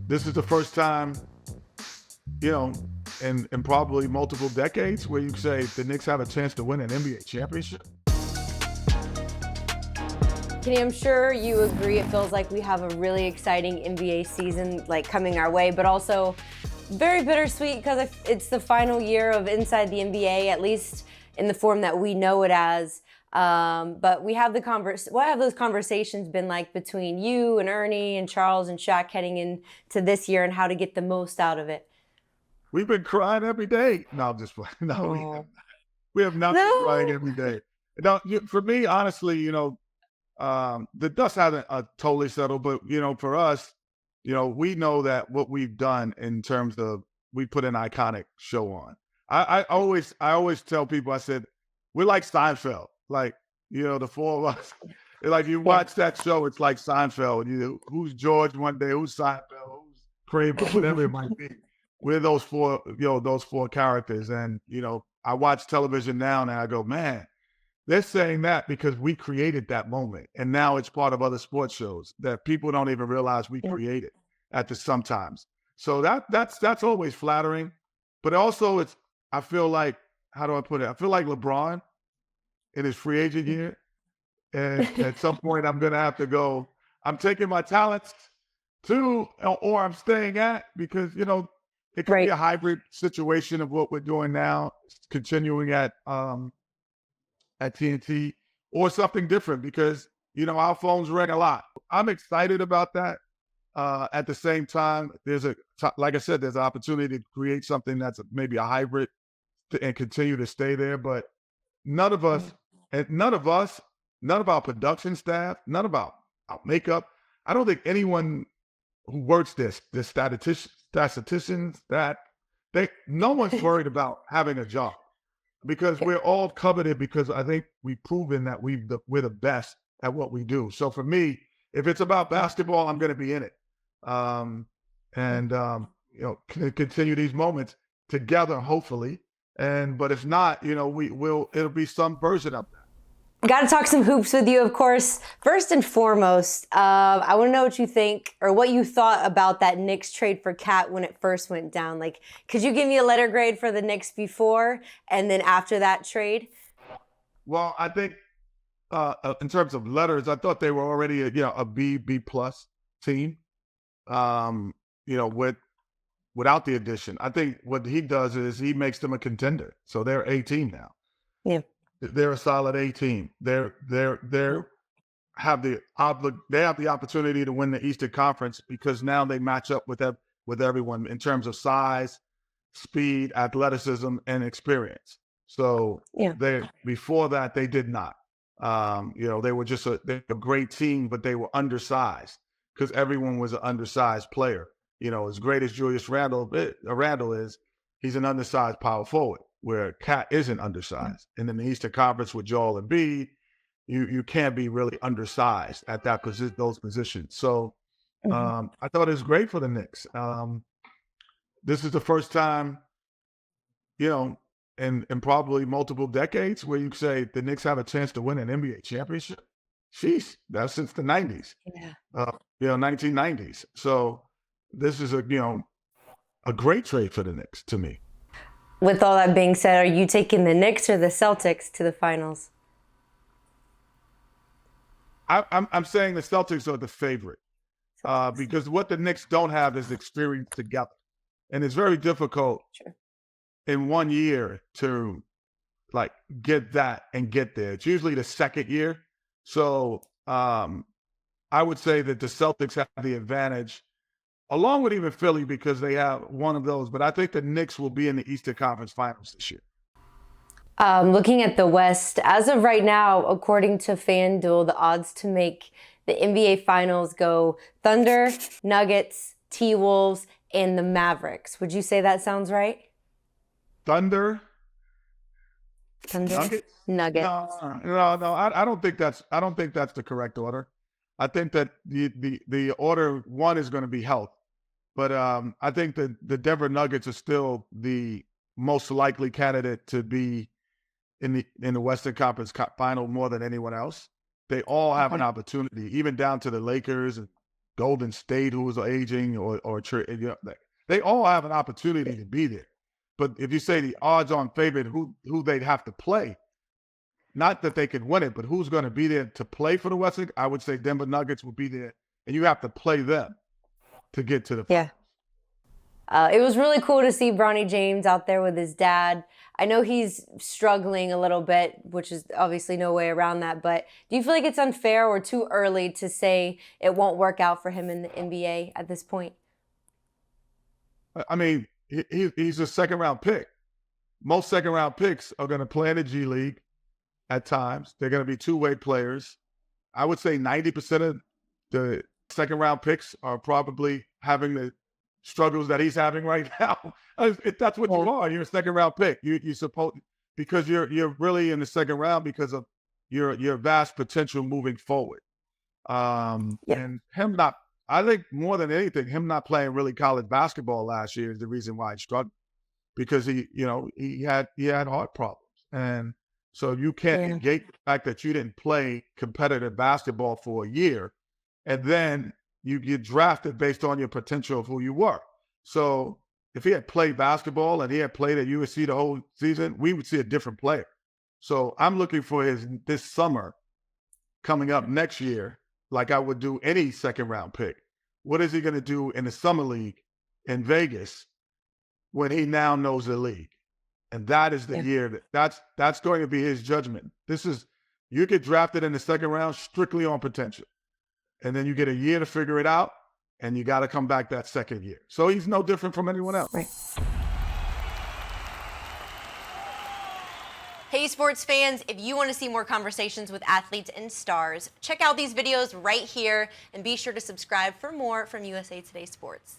This is the first time, you know, in probably multiple decades where you say the Knicks have a chance to win an NBA championship. Kenny, I'm sure you agree it feels like we have a really exciting NBA season coming our way, but also very bittersweet because it's the final year of Inside the NBA, at least in the form that we know it as. But we have what have those conversations been like between you and Ernie and Charles and Shaq heading into this year and how to get the most out of it? We've been crying every day. No, I'm just playing. No, Oh. we have not been crying every day. Now, for me, honestly, the dust hasn't totally settled, but for us, we know that what we've done in terms of we put an iconic show on. I always tell people, I said, we're like Seinfeld, the four of us. Like you watch that show, it's like Seinfeld. Who's George one day, who's Seinfeld, who's Kramer, whatever it might be. We're those four characters, and I watch television now, and I go, man. They're saying that because we created that moment, and now it's part of other sports shows that people don't even realize we created sometimes. So that's always flattering, but also I feel like, how do I put it? I feel like LeBron in his free agent year, and at some point I'm gonna have to go. I'm taking my talents to, or I'm staying at, because it could be a hybrid situation of what we're doing now, continuing at TNT, or something different, because our phones ring a lot. I'm excited about that. At the same time, like I said, there's an opportunity to create something that's maybe a hybrid and continue to stay there. But none of us, none of our production staff, none of our makeup. I don't think anyone who works the statisticians, no one's worried about having a job, because we're all coveted, because I think we've proven that we're the best at what we do. So for me, if it's about basketball, I'm going to be in it. Continue these moments together, hopefully. But if not, it'll be some version of that. Got to talk some hoops with you, of course. First and foremost, I want to know what you think, or what you thought about that Knicks trade for Cat when it first went down. Could you give me a letter grade for the Knicks before and then after that trade? Well, I think in terms of letters, I thought they were already a B plus team. Without the addition, I think what he does is he makes them a contender. So they're a team now. Yeah. They're a solid A team. They have the opportunity to win the Eastern Conference, because now they match up with everyone in terms of size, speed, athleticism, and experience. So before that, they did not. They were just a great team, but they were undersized, because everyone was an undersized player. As great as Julius Randle is, he's an undersized power forward, where Cat isn't undersized. And in the Eastern Conference with Joel Embiid, you can't be really undersized at those positions. So I thought it was great for the Knicks. This is the first time, in probably multiple decades where you say the Knicks have a chance to win an NBA championship. Sheesh, that's since the 90s. Yeah. 1990s. So this is a great trade for the Knicks to me. With all that being said, are you taking the Knicks or the Celtics to the finals? I'm saying the Celtics are the favorite, because what the Knicks don't have is experience together, and it's very difficult in 1 year to get that and get there. It's usually the second year. So I would say that the Celtics have the advantage, along with even Philly, because they have one of those. But I think the Knicks will be in the Eastern Conference Finals this year. Looking at the West, as of right now, according to FanDuel, the odds to make the NBA Finals go Thunder, Nuggets, T-Wolves, and the Mavericks. Would you say that sounds right? Thunder, Nuggets. No. I don't think that's the correct order. I think that the order one is going to be health, but I think that the Denver Nuggets are still the most likely candidate to be in the Western Conference Final more than anyone else. They all have an opportunity, even down to the Lakers and Golden State, who was aging, or you know, they all have an opportunity to be there. But if you say the odds-on favorite, who they'd have to play, not that they could win it, but who's going to be there to play for the Western? I would say Denver Nuggets will be there, and you have to play them to get to the. Yeah. It was really cool to see Bronny James out there with his dad. I know he's struggling a little bit, which is obviously no way around that. But do you feel like it's unfair or too early to say it won't work out for him in the NBA at this point? I mean, he's a second-round pick. Most second-round picks are going to play in the G League at times. They're going to be two-way players. I would say 90% of the second-round picks are probably having the struggles that he's having right now. That's what you are. You're a second-round pick. You supposed, because you're really in the second round because of your vast potential moving forward. And him not, I think more than anything, him not playing really college basketball last year is the reason why he struggled, because he had heart problems, and so you can't negate the fact that you didn't play competitive basketball for a year, and then you get drafted based on your potential of who you were. So if he had played basketball and he had played at USC the whole season, we would see a different player. So I'm looking for this summer coming up next year, like I would do any second round pick. What is he going to do in the summer league in Vegas when he now knows the league? And that is the year that's going to be his judgment. You get drafted in the second round strictly on potential. And then you get a year to figure it out, and you got to come back that second year. So he's no different from anyone else. Right. Hey, sports fans, if you want to see more conversations with athletes and stars, check out these videos right here, and be sure to subscribe for more from USA Today Sports.